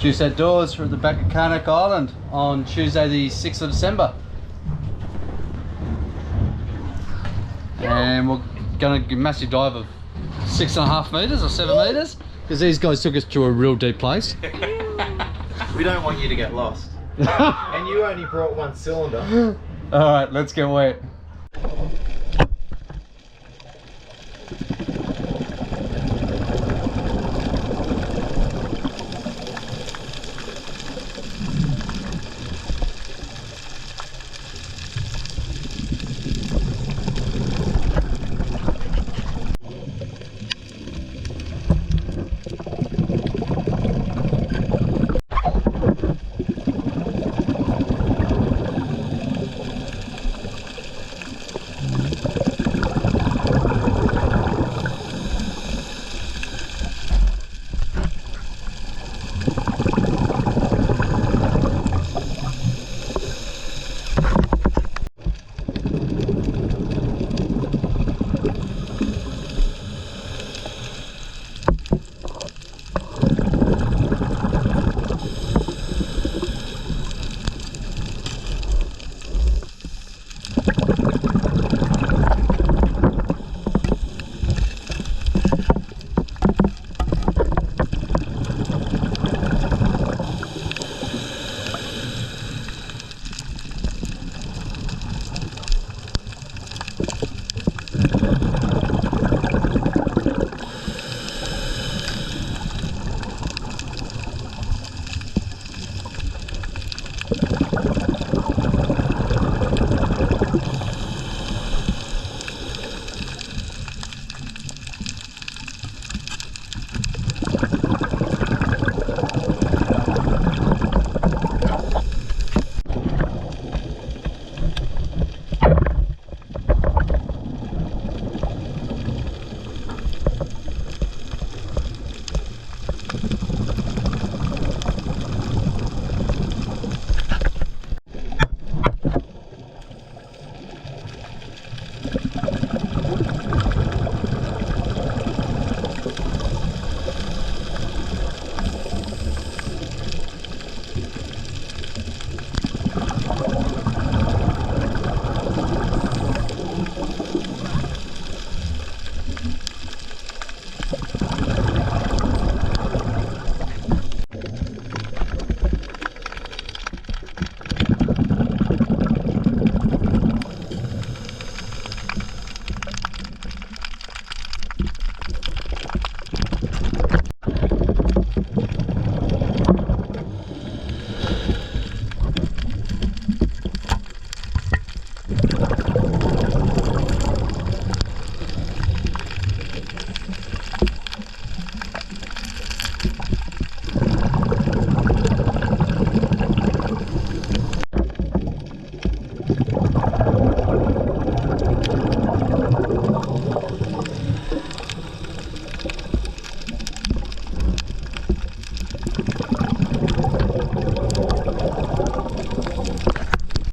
Juice Outdoors at the back of Karnak Island on Tuesday the 6th of December. And we're going to do a massive dive of 6.5 metres or 7 metres because these guys took us to a real deep place. We don't want you to get lost. And you only brought one cylinder. Alright, let's get wet.